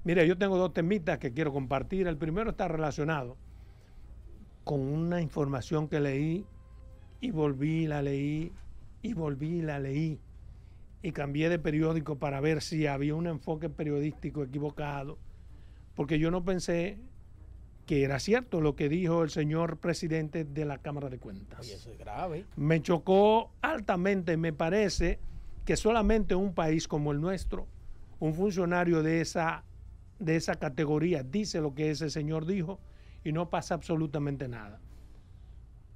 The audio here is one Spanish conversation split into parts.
Mire, yo tengo dos temitas que quiero compartir. El primero está relacionado con una información que leí y volví, la leí y volví, la leí y cambié de periódico para ver si había un enfoque periodístico equivocado, porque yo no pensé que era cierto lo que dijo el señor presidente de la Cámara de Cuentas. Oye, eso es grave. Me chocó altamente. Me parece que solamente un país como el nuestro, un funcionario de esa categoría dice lo que ese señor dijo y no pasa absolutamente nada.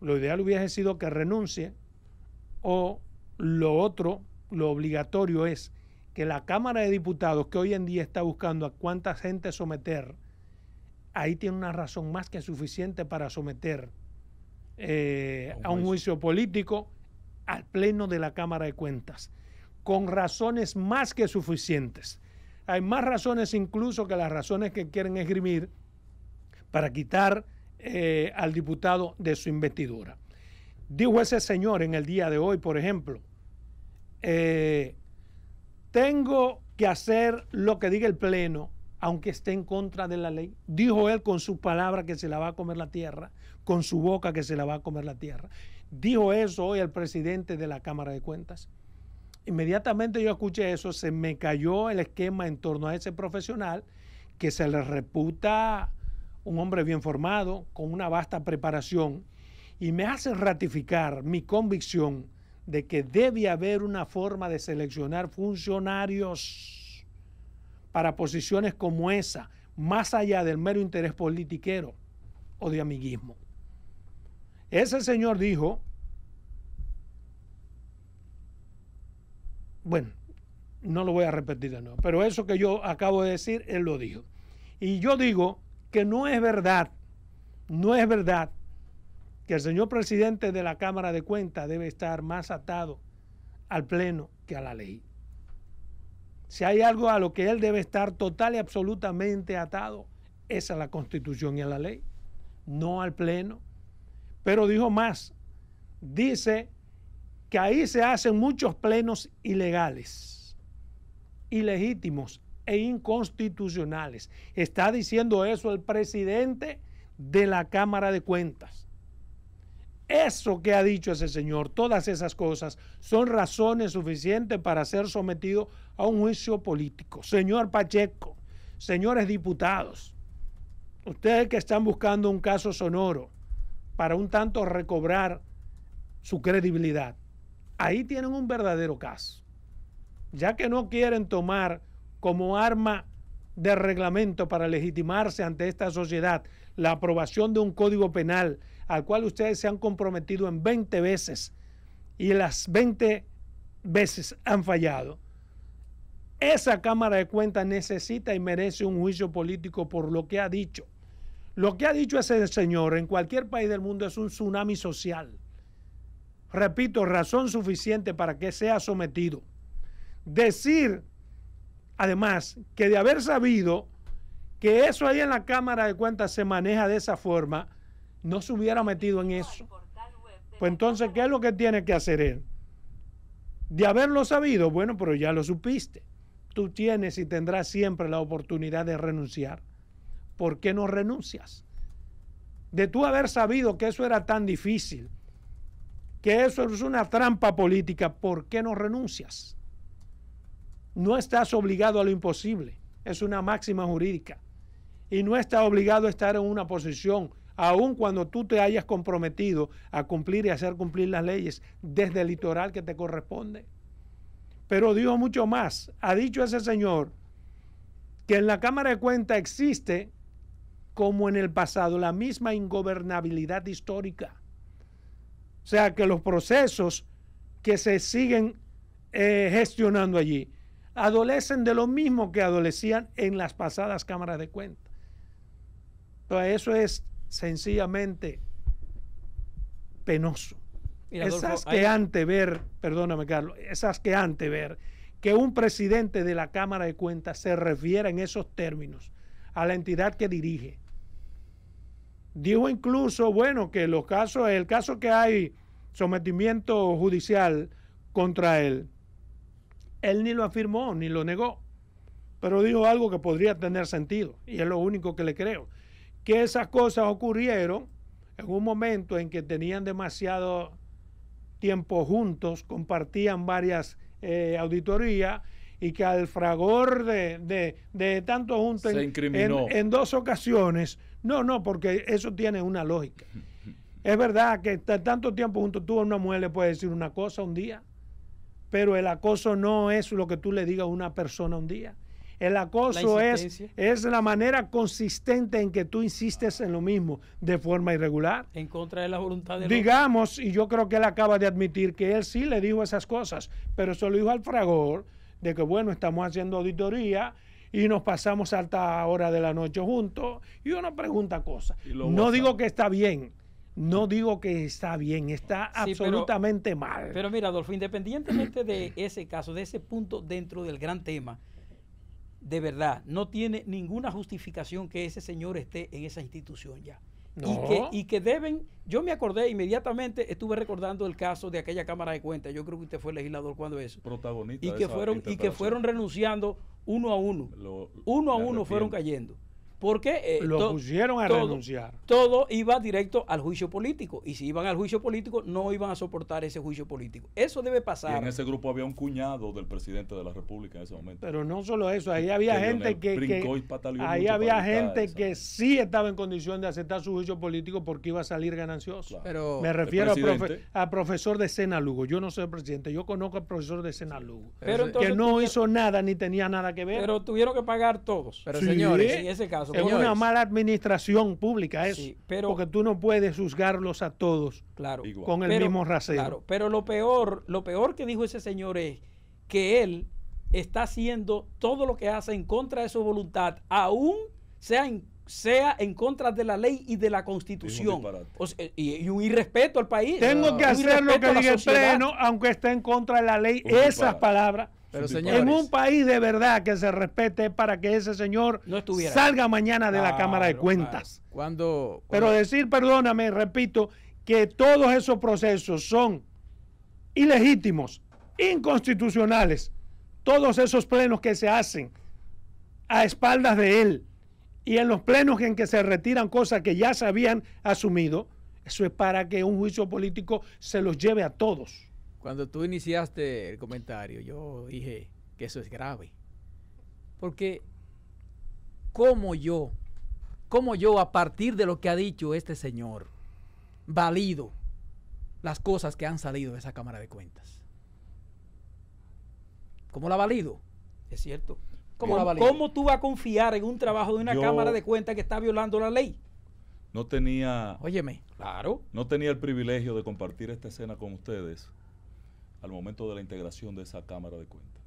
Lo ideal hubiese sido que renuncie, o lo otro, lo obligatorio es que la Cámara de Diputados, que hoy en día está buscando a cuánta gente someter, ahí tiene una razón más que suficiente para someter a un juicio político al Pleno de la Cámara de Cuentas, con razones más que suficientes. Hay más razones incluso que las razones que quieren esgrimir para quitar al diputado de su investidura. Dijo ese señor en el día de hoy, por ejemplo, tengo que hacer lo que diga el Pleno, aunque esté en contra de la ley. Dijo él con sus palabras que se la va a comer la tierra, con su boca que se la va a comer la tierra. Dijo eso hoy el presidente de la Cámara de Cuentas. Inmediatamente yo escuché eso, se me cayó el esquema en torno a ese profesional que se le reputa un hombre bien formado, con una vasta preparación, y me hace ratificar mi convicción de que debe haber una forma de seleccionar funcionarios para posiciones como esa, más allá del mero interés politiquero o de amiguismo. Ese señor dijo, bueno, no lo voy a repetir de nuevo, pero eso que yo acabo de decir, él lo dijo. Y yo digo que no es verdad que el señor presidente de la Cámara de Cuentas debe estar más atado al Pleno que a la ley. Si hay algo a lo que él debe estar total y absolutamente atado, es a la Constitución y a la ley, no al Pleno. Pero dijo más, dice que ahí se hacen muchos plenos ilegales, ilegítimos e inconstitucionales. Está diciendo eso el presidente de la Cámara de Cuentas. Eso que ha dicho ese señor, todas esas cosas, son razones suficientes para ser sometido a un juicio político. Señor Pacheco, señores diputados, ustedes que están buscando un caso sonoro para un tanto recobrar su credibilidad, ahí tienen un verdadero caso. Ya que no quieren tomar como arma de reglamento para legitimarse ante esta sociedad la aprobación de un código penal al cual ustedes se han comprometido en 20 veces y las 20 veces han fallado, esa Cámara de Cuentas necesita y merece un juicio político por lo que ha dicho. Lo que ha dicho ese señor en cualquier país del mundo es un tsunami social. Repito, razón suficiente para que sea sometido. Decir, además, que de haber sabido que eso ahí en la Cámara de Cuentas se maneja de esa forma, no se hubiera metido en eso. Pues entonces, ¿qué es lo que tiene que hacer él? De haberlo sabido, bueno, pero ya lo supiste. Tú tienes y tendrás siempre la oportunidad de renunciar. ¿Por qué no renuncias? De tú haber sabido que eso era tan difícil, que eso es una trampa política, ¿por qué no renuncias? No estás obligado a lo imposible, es una máxima jurídica. Y no estás obligado a estar en una posición, aun cuando tú te hayas comprometido a cumplir y hacer cumplir las leyes desde el litoral que te corresponde. Pero dijo mucho más. Ha dicho ese señor que en la Cámara de Cuentas existe, como en el pasado, la misma ingobernabilidad histórica. O sea, que los procesos que se siguen gestionando allí adolecen de lo mismo que adolecían en las pasadas cámaras de cuentas. Entonces, eso es sencillamente penoso. Mira, es Adolfo, asqueante ver, perdóname Carlos, es asqueante ver que un presidente de la Cámara de Cuentas se refiera en esos términos a la entidad que dirige. Dijo incluso, bueno, que el caso que hay sometimiento judicial contra él, él ni lo afirmó ni lo negó. pero dijo algo que podría tener sentido, y es lo único que le creo, que esas cosas ocurrieron en un momento en que tenían demasiado tiempo juntos, compartían varias auditorías, y que al fragor de tanto juntos en 2 ocasiones, no, porque eso tiene una lógica. Es verdad que tanto tiempo juntos, tú a una mujer le puedes decir una cosa un día, pero el acoso no es lo que tú le digas a una persona un día. El acoso es la manera consistente en que tú insistes en lo mismo de forma irregular. En contra de la voluntad de Digamos, y yo creo que él acaba de admitir que él sí le dijo esas cosas, pero eso lo dijo al fragor de que, bueno, estamos haciendo auditoría y nos pasamos a alta hora de la noche juntos y uno pregunta cosas. No digo que está bien. No digo que está bien, está absolutamente mal. Pero mira, Adolfo, independientemente de ese caso, de ese punto dentro del gran tema, de verdad, no tiene ninguna justificación que ese señor esté en esa institución ya. No. Y que deben, yo me acordé inmediatamente, estuve recordando el caso de aquella Cámara de Cuentas, yo creo que usted fue legislador cuando eso. Protagonista y que fueron renunciando uno a uno. Uno a uno fueron cayendo. Porque lo pusieron a renunciar. Todo iba directo al juicio político. Y si iban al juicio político, no iban a soportar ese juicio político. Eso debe pasar. Y en ese grupo había un cuñado del presidente de la República en ese momento. Pero no solo eso, ahí había gente que sí estaba en condición de aceptar su juicio político porque iba a salir ganancioso. Pero me refiero al profesor de Sena Lugo. Yo no soy el presidente, yo conozco al profesor de Sena Lugo. Que no hizo nada ni tenía nada que ver. Pero tuvieron que pagar todos. Pero señores, en ese caso. Es una mala administración pública eso, porque tú no puedes juzgarlos a todos con el mismo rasero. Claro, pero lo peor que dijo ese señor es que él está haciendo todo lo que hace en contra de su voluntad, aún sea en contra de la ley y de la Constitución. Y un irrespeto al país. Tengo que hacer lo que diga el Pleno, aunque esté en contra de la ley. Esas palabras. Pero señores, en un país de verdad que se respete para que ese señor salga mañana de la Cámara de Cuentas. Pero decir, perdóname, repito, que todos esos procesos son ilegítimos, inconstitucionales, todos esos plenos que se hacen a espaldas de él y en los plenos en que se retiran cosas que ya se habían asumido, eso es para que un juicio político se los lleve a todos. Cuando tú iniciaste el comentario, yo dije que eso es grave. Porque ¿cómo yo, a partir de lo que ha dicho este señor, valido las cosas que han salido de esa Cámara de Cuentas? ¿Cómo la valido? Es cierto. ¿Cómo tú vas a confiar en un trabajo de una Cámara de Cuentas que está violando la ley? No tenía... Óyeme. Claro. No tenía el privilegio de compartir esta escena con ustedes al momento de la integración de esa Cámara de Cuentas.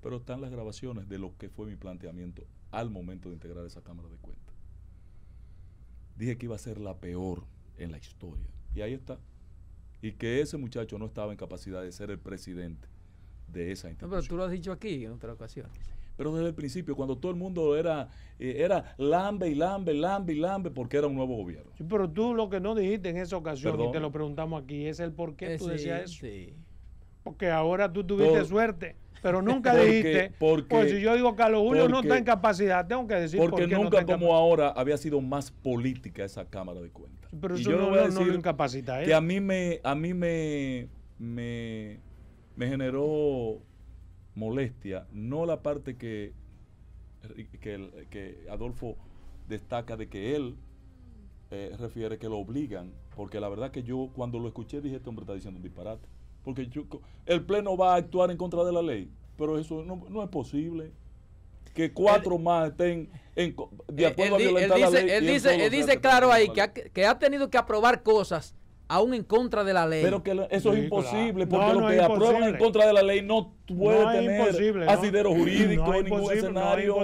Pero están las grabaciones de lo que fue mi planteamiento al momento de integrar esa Cámara de Cuentas. Dije que iba a ser la peor en la historia. Y ahí está. Y que ese muchacho no estaba en capacidad de ser el presidente de esa institución. No, pero tú lo has dicho aquí en otras ocasiones. Pero desde el principio, cuando todo el mundo era lambe y lambe, porque era un nuevo gobierno. Sí, pero tú lo que no dijiste en esa ocasión, y te lo preguntamos aquí, es el por qué tú decías eso. Sí. Porque ahora tú tuviste suerte, pero nunca dijiste, pues si yo digo Carlos Julio no está en capacidad, tengo que decir porque nunca como ahora había sido más política esa Cámara de Cuentas. Sí, pero eso yo no voy a decir no incapacita que a mí me generó molestia, no la parte que Adolfo destaca de que él refiere que lo obligan, porque la verdad que yo cuando lo escuché dije, este hombre está diciendo un disparate. Porque el Pleno va a actuar en contra de la ley, pero eso no es posible. Que 4 más estén de acuerdo a violentar la ley. Él dice claro ahí que ha tenido que aprobar cosas aún en contra de la ley. Pero que eso es imposible, porque lo que aprueban en contra de la ley no puede tener asidero jurídico en ningún escenario.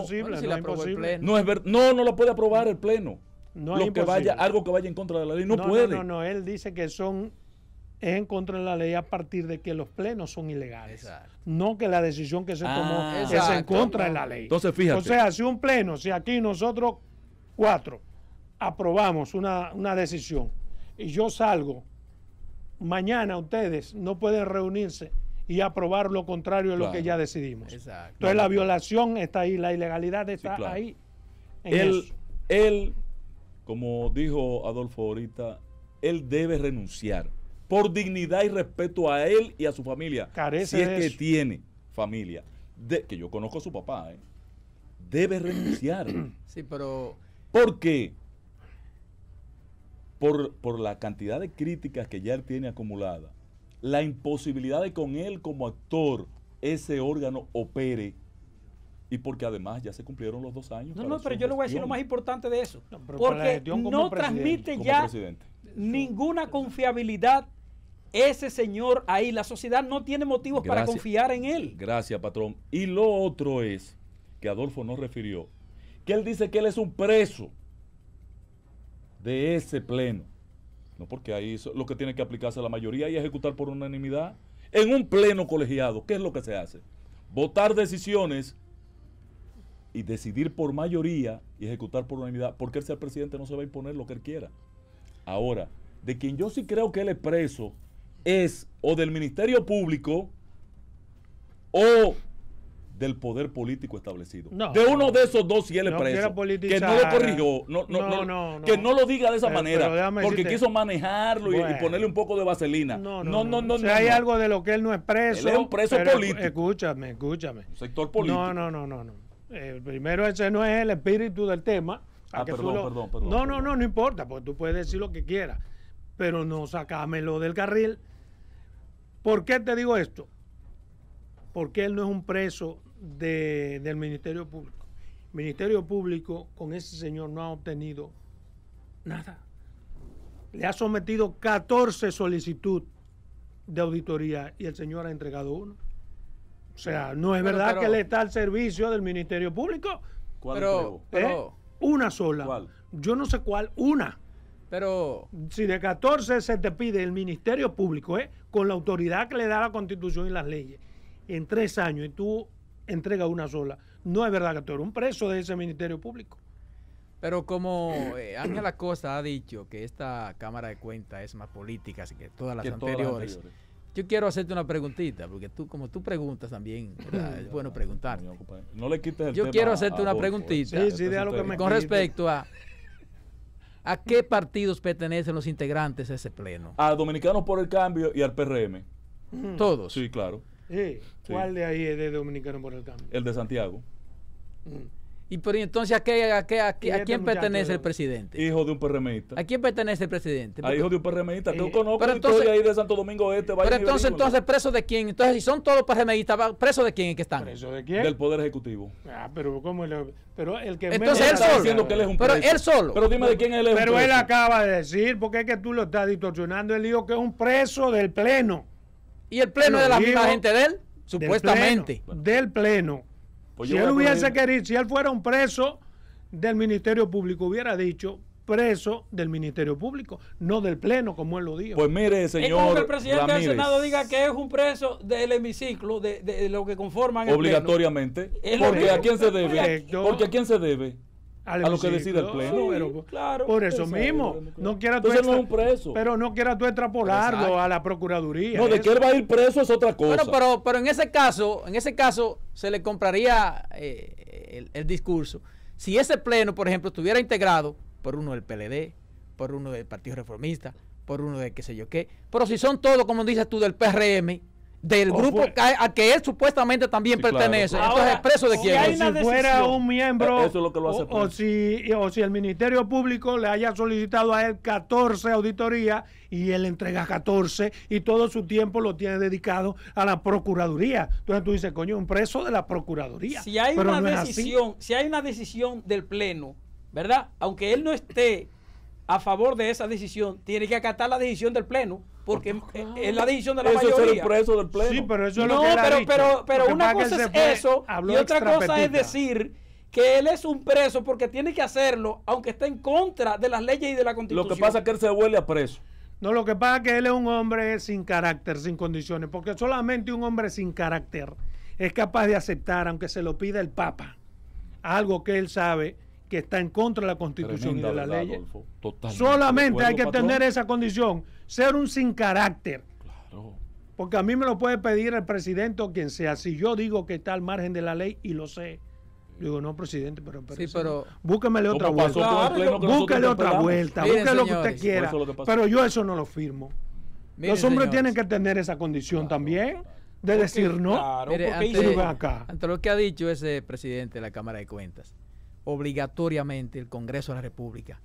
No lo puede aprobar el Pleno. Algo que vaya en contra de la ley, no puede. No, él dice que es en contra de la ley a partir de que los plenos son ilegales. Exacto. No que la decisión que se tomó es en contra de la ley. Entonces, fíjate. O sea, si aquí nosotros 4 aprobamos una decisión y yo salgo, mañana ustedes no pueden reunirse y aprobar lo contrario de lo Claro. que ya decidimos. Exacto. Entonces la violación está ahí, la ilegalidad está claro. ahí. en eso. Él, como dijo Adolfo ahorita, él debe renunciar por dignidad y respeto a él y a su familia. Carece si es de que eso. tiene familia. Que yo conozco a su papá, debe renunciar. Sí, pero ¿Por qué? Por la cantidad de críticas que ya él tiene acumulada, la imposibilidad de con él como actor ese órgano opere, y porque además ya se cumplieron los 2 años. No, para no, pero su yo le voy a decir lo gestión más importante de eso. No, pero para la Porque gestión como no presidente. transmite como ya presidente. ninguna confiabilidad ese señor ahí. La sociedad no tiene motivos para Gracias. confiar en él. Gracias, patrón. Y lo otro es que Adolfo nos refirió, que él dice que él es un preso de ese pleno. No, porque ahí lo que tiene que aplicarse a la mayoría y ejecutar por unanimidad. En un pleno colegiado, ¿qué es lo que se hace? Votar decisiones y decidir por mayoría y ejecutar por unanimidad, porque él sea el presidente no se va a imponer lo que él quiera. Ahora, de quien yo sí creo que él es preso es o del Ministerio Público o del poder político establecido. No. De uno de esos dos si él es No quiera preso. Que politizar. no lo corrigió. No. Que no lo diga de esa Pero manera. déjame Porque decirte- quiso manejarlo y Bueno. ponerle un poco de vaselina. Si hay algo de lo que él no es preso. Él es un preso pero político. Escúchame. Un sector político. No. Primero, ese no es el espíritu del tema. Ah, Que tú perdón, perdón. No importa, porque tú puedes decir lo que quieras. Pero no sacámelo del carril. ¿Por qué te digo esto? Porque él no es un preso del Ministerio Público. El Ministerio Público con ese señor no ha obtenido nada. Le ha sometido 14 solicitudes de auditoría y el señor ha entregado 1. O sea, no es verdad pero- que él está al servicio del Ministerio Público. ¿Cuál pero, entregó? Una sola. ¿Cuál? Yo no sé cuál, una. pero Si de 14 se te pide el Ministerio Público, con la autoridad que le da la Constitución y las leyes, en 3 años y tú entregas una sola, no es verdad que tú eres un preso de ese Ministerio Público. Pero como Ángel Acosta ha dicho que esta Cámara de Cuentas es más política que todas las Que todas las anteriores, anteriores. yo quiero hacerte una preguntita, porque como tú preguntas también, ¿verdad? Es bueno preguntar. No le quites el Yo tema quiero hacerte a una Adolfo, preguntita. Sí, déjalo que me Con quite. respecto a qué partidos pertenecen los integrantes de ese pleno. A Dominicanos por el Cambio y al PRM. Todos. Sí, claro. Sí. ¿Cuál de ahí es de Dominicano por el Cambio? El de Santiago. Y pero entonces, ¿a este quién muchacho pertenece de- el presidente? Hijo de un PRMista. ¿A quién pertenece el presidente? A hijo de un PRMista. Que yo conozco pero la historia entonces- ahí de Santo Domingo Este. Pero entonces, ¿preso de quién? Entonces, si son todos PRMistas, ¿preso de quién es que están? ¿Preso de quién? Del Poder Ejecutivo. Pero ¿cómo pero el que Entonces, menos- él solo. diciendo que él es un Pero preso. él solo. Pero dime de quién él es un Pero él preso. acaba de decir, porque es que tú lo estás distorsionando, él dijo que es un preso del Pleno. ¿Y el pleno Lo de la digo misma gente de él? Del Supuestamente. Pleno, del Pleno. Pues Si yo él voy a hubiese poner- querido, si él fuera un preso del Ministerio Público, hubiera dicho preso del Ministerio Público, no del Pleno, como él lo dijo. Pues mire, Es como señor que el presidente Ramírez, del Senado diga que es un preso del hemiciclo, de lo que conforman el obligatoriamente. Es lo Porque mismo. ¿a quién se debe? Correcto. Porque ¿a quién se debe? Al a lo que hemiciclo, decide el Pleno. pero- claro. Por eso Exacto, mismo, claro. no quiera tú Entonces no es un preso. pero no quiera tú extrapolarlo Exacto. a la Procuraduría. No, de que él va a ir preso es otra cosa. Pero en ese caso se le compraría el discurso. Si ese pleno, por ejemplo, estuviera integrado por uno del PLD, por uno del Partido Reformista, por uno de qué sé yo qué, pero si son todos, como dices tú, del PRM, del O grupo fue- a que él supuestamente también Sí, claro, pertenece, claro. entonces Ahora, preso de si quién hay O es? una si fuera decisión. un miembro, Eso es lo que lo hace o si el Ministerio Público le haya solicitado a él 14 auditorías y él entrega 14 y todo su tiempo lo tiene dedicado a la Procuraduría. Entonces tú dices, coño, un preso de la Procuraduría. Si hay Pero una no es así. decisión, si hay una decisión del Pleno, ¿verdad? Aunque él no esté a favor de esa decisión, tiene que acatar la decisión del Pleno, porque es la decisión de la Eso es ser el mayoría. preso del Pleno. Sí, pero eso es lo No, que él ha dicho. pero Lo que una pasa cosa que es él se fue, eso habló y otra cosa es extrapetita. decir que él es un preso porque tiene que hacerlo, aunque esté en contra de las leyes y de la Constitución. Lo que pasa es que él se huele a preso. No, lo que pasa es que él es un hombre sin carácter, sin condiciones, porque solamente un hombre sin carácter es capaz de aceptar, aunque se lo pida el Papa, algo que él sabe que está en contra de la Constitución Tremenda y de la verdad, ley. Adolfo. Totalmente. Solamente ¿De hay que acuerdo, tener patrón? esa condición, ser un sin carácter. Claro. Porque a mí me lo puede pedir el presidente o quien sea. Si yo digo que está al margen de la ley y lo sé, digo, no, presidente, pero búsquemele otra vuelta. Búsquele otra vuelta, búsquele lo que usted quiera. Pero yo eso no lo firmo. Miren, los hombres tienen que tener esa condición también de decir no. Claro, mire, ante lo que ha dicho ese presidente de la Cámara de Cuentas, obligatoriamente el Congreso de la República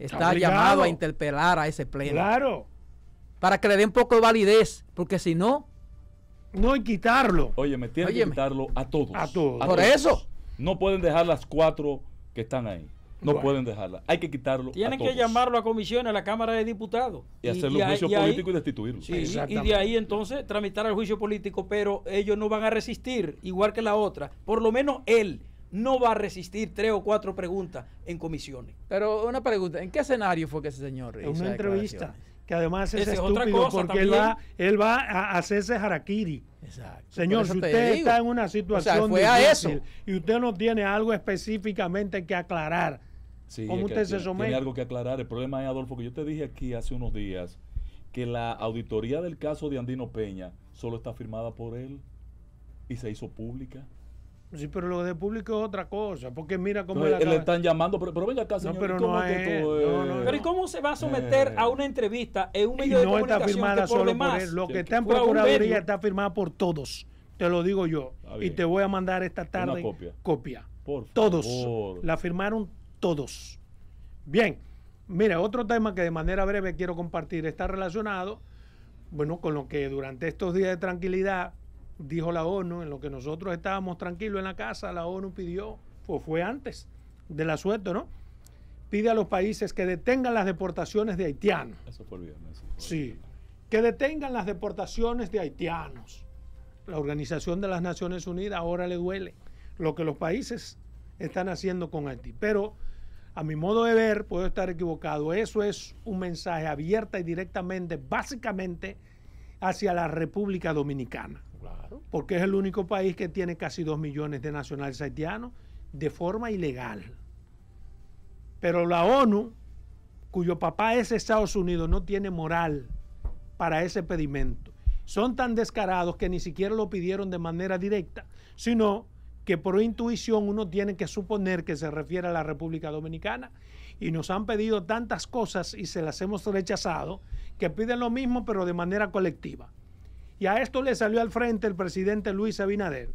está llamado a interpelar a ese pleno. Claro. Para que le dé un poco de validez, porque si no... No hay quitarlo. Oye, me tienen que quitarlo a todos. A todos. Por eso. No pueden dejar las 4 que están ahí. No pueden dejarla. Hay que quitarlo. Tienen que llamarlo a comisiones, a la Cámara de Diputados. Y hacerle un juicio político y destituirlo. Sí, y de ahí entonces tramitar el juicio político, pero ellos no van a resistir, igual que la otra. Por lo menos él no va a resistir 3 o 4 preguntas en comisiones. Pero una pregunta, ¿en qué escenario fue que ese señor hizo una entrevista? Que además es estúpido otra cosa, porque él va a hacerse harakiri. Exacto. Señor, si usted está en una situación difícil y usted no tiene algo específicamente que aclarar, sí, ¿cómo usted se somete? Tiene algo que aclarar. El problema es, Adolfo, que yo te dije aquí hace unos días que la auditoría del caso de Andino Peña solo está firmada por él y se hizo pública. Sí, pero lo de público es otra cosa, porque mira cómo le están llamando, pero venga acá, señor. No, pero no es. Pero ¿y cómo se va a someter a una entrevista en un medio de comunicación está firmada que por solo demás, por él? Lo que está en Procuraduría está firmada por todos, te lo digo yo, y te voy a mandar esta tarde copia. Por todos, favor. la firmaron todos. Bien, mira, otro tema que de manera breve quiero compartir está relacionado, bueno, con lo que durante estos días de tranquilidad dijo la ONU, en lo que nosotros estábamos tranquilos en la casa, la ONU pidió, fue antes del asueto, ¿no? Pide a los países que detengan las deportaciones de haitianos. Eso fue el viernes. Sí, que detengan las deportaciones de haitianos. La Organización de las Naciones Unidas ahora le duele lo que los países están haciendo con Haití. Pero a mi modo de ver, puedo estar equivocado, eso es un mensaje abierta y directamente, básicamente, hacia la República Dominicana. Claro. Porque es el único país que tiene casi 2 millones de nacionales haitianos de forma ilegal. Pero la ONU, cuyo papá es Estados Unidos, no tiene moral para ese pedimento. Son tan descarados que ni siquiera lo pidieron de manera directa, sino que por intuición uno tiene que suponer que se refiere a la República Dominicana. Y nos han pedido tantas cosas y se las hemos rechazado, que piden lo mismo pero de manera colectiva. Y a esto le salió al frente el presidente Luis Abinader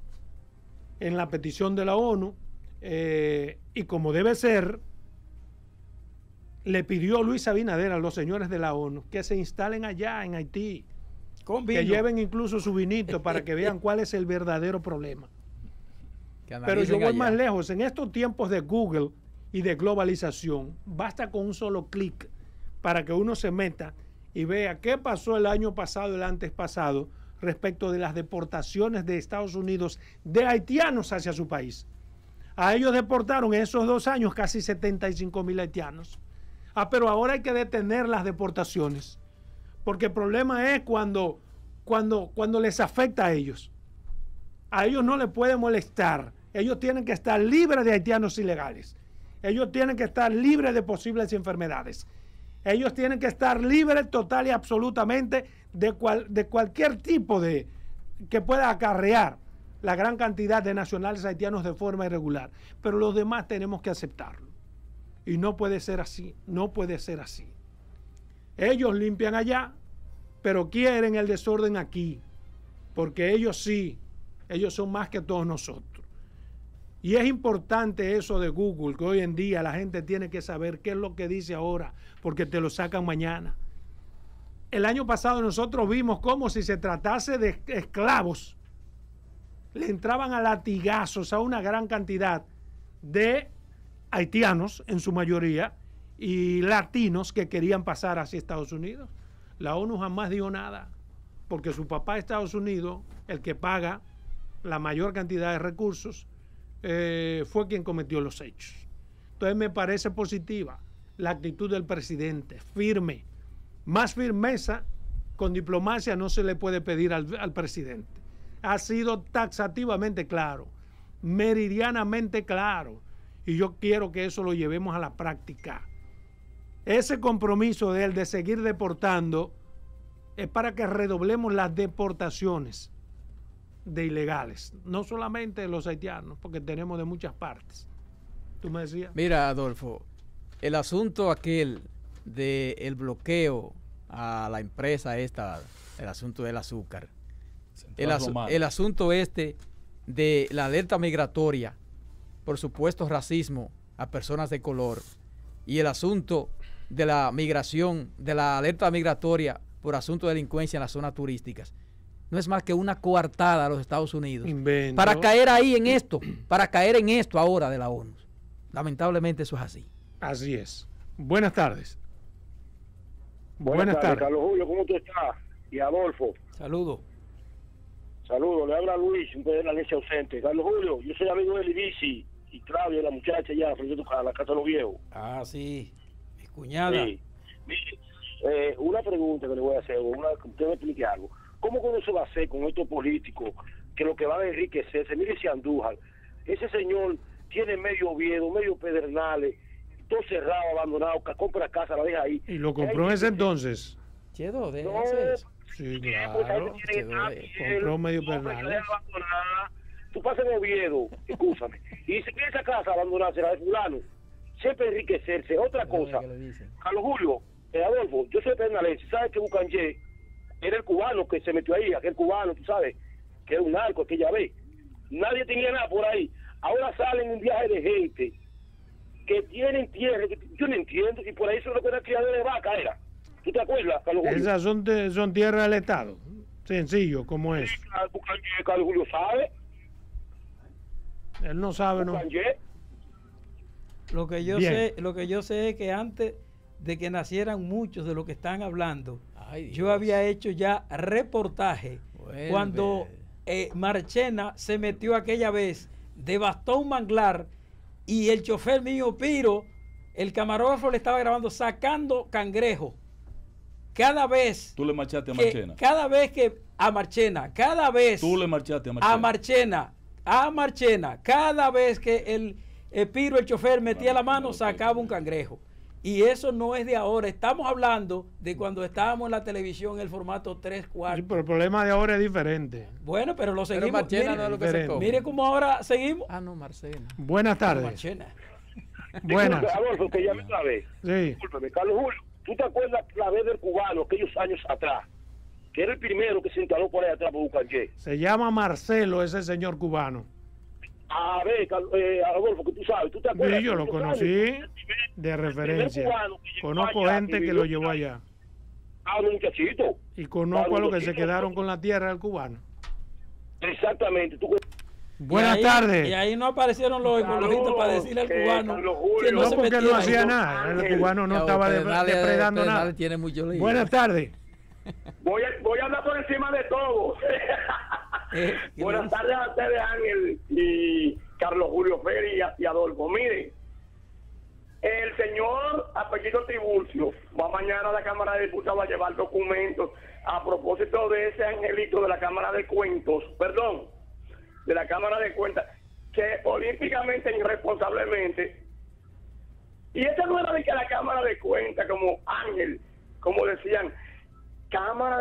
en la petición de la ONU, y como debe ser, le pidió Luis Abinader a los señores de la ONU que se instalen allá en Haití, que lleven incluso su vinito para que vean cuál es el verdadero problema. Pero yo voy más lejos. En estos tiempos de Google y de globalización, basta con un solo clic para que uno se meta y vea qué pasó el año pasado, el antes pasado, respecto de las deportaciones de Estados Unidos de haitianos hacia su país. A ellos deportaron en esos 2 años casi 75,000 haitianos. Pero ahora hay que detener las deportaciones, porque el problema es cuando les afecta a ellos. A ellos no les puede molestar. Ellos tienen que estar libres de haitianos ilegales. Ellos tienen que estar libres de posibles enfermedades. Ellos tienen que estar libres total y absolutamente de cualquier tipo de que pueda acarrear la gran cantidad de nacionales haitianos de forma irregular. Pero los demás tenemos que aceptarlo. Y no puede ser así, no puede ser así. Ellos limpian allá, pero quieren el desorden aquí, porque ellos sí, ellos son más que todos nosotros. Y es importante eso de Google, que hoy en día la gente tiene que saber qué es lo que dice ahora, porque te lo sacan mañana. El año pasado nosotros vimos cómo si se tratase de esclavos, le entraban a latigazos a una gran cantidad de haitianos, en su mayoría, y latinos que querían pasar hacia Estados Unidos. La ONU jamás dijo nada, porque su papá de Estados Unidos, el que paga la mayor cantidad de recursos, fue quien cometió los hechos. Entonces me parece positiva la actitud del presidente, firme. Más firmeza con diplomacia no se le puede pedir al presidente. Ha sido taxativamente claro, meridianamente claro, y yo quiero que eso lo llevemos a la práctica. Ese compromiso de él de seguir deportando es para que redoblemos las deportaciones de ilegales, no solamente los haitianos, porque tenemos de muchas partes. ¿Tú me decías? Mira, Adolfo, el asunto aquel del bloqueo a la empresa esta, el asunto del azúcar, el asunto de la alerta migratoria por supuesto racismo a personas de color y el asunto de la migración, de la alerta migratoria por asunto de delincuencia en las zonas turísticas, no es más que una coartada a los Estados Unidos para caer ahí en esto, para caer en esto ahora de la ONU. Lamentablemente eso es así. Así es. Buenas tardes. Buenas tardes. Carlos Julio, ¿cómo tú estás? Y Adolfo. Saludos. Saludos, le habla Luis, un de la leche ausente. Carlos Julio, yo soy amigo de Libisi y Claudia, la muchacha allá, frente a tu casa, la casa de los viejos. Ah, sí, mi cuñada. Sí. Mire, una pregunta que le voy a hacer, que usted me explique algo. ¿Cómo que uno se va a hacer con estos políticos que lo que van a enriquecerse? Mire si Andújar, ese señor tiene medio Oviedo, medio Pedernales, todo cerrado, abandonado, compra casa, la deja ahí. ¿Y lo compró en ese entonces? Chedo, de No, eso. Sí, claro. Compró medio Pedernales. Tú pasas en Oviedo, escúchame, y dice que esa casa abandonada será de fulano. Siempre enriquecerse. Otra cosa, Carlos Julio, Adolfo, yo soy Pedernales, ¿sabes que Bucanje era el cubano que se metió ahí, aquel cubano, tú sabes, que era un narco, aquella vez? Nadie tenía nada por ahí. Ahora salen un viaje de gente que tienen tierra, que yo no entiendo, y por ahí son lo que era criadero de vaca, era. ¿Tú te acuerdas, Carlos Julio? Esas son tierras del Estado. Sencillo, como es. Sí, Carlos Julio sabe. Él no sabe, ¿no? Lo que yo sé es que antes de que nacieran muchos de los que están hablando, yo había hecho ya reportaje cuando Marchena se metió aquella vez, devastó un manglar y el chofer mío, Piro, el camarógrafo le estaba grabando sacando cangrejo. Cada vez... ¿Tú le marchaste a Marchena? Cada vez que... A Marchena. Cada vez... ¿Tú le marchaste a Marchena? A Marchena. Cada vez que el Piro, el chofer, metía la mano, sacaba un cangrejo. Y eso no es de ahora. Estamos hablando de cuando estábamos en la televisión en el formato 3/4. Sí, pero el problema de ahora es diferente. Bueno, pero lo seguimos. Pero Marchena no es lo que se come. Mire cómo ahora seguimos. Ah, no, Marcena. Buenas tardes. Marchena. Buenas. Adolfo, que llame otra vez. Sí. Discúlpeme, Carlos Julio, ¿tú te acuerdas la vez del cubano aquellos años atrás? Que era el primero que se instaló por ahí atrás por Bucanje. Se llama Marcelo ese señor cubano. A ver, Adolfo, que tú sabes, ¿tú te acuerdas? Sí, yo lo conocí de referencia. Conozco gente que lo llevó allá. Ah, un muchachito. Y conozco a los que se quedaron con la tierra del cubano. Exactamente. Buenas tardes. Y ahí no aparecieron los ecologistas para decirle al cubano que no, porque no hacía nada. El cubano no estaba depredando nada. Tiene mucho lío. Buenas tardes. Voy a hablar por encima de todo. Buenas tardes a ustedes, Ángel y Carlos Julio Feri y Adolfo. Miren, el señor apellido Tiburcio va mañana a la Cámara de Diputados a llevar documentos a propósito de ese angelito de la Cámara de Cuentos, de la Cámara de Cuentas, que olímpicamente e irresponsablemente, y esta no era de que la Cámara de Cuentas como Ángel, como decían, Cámara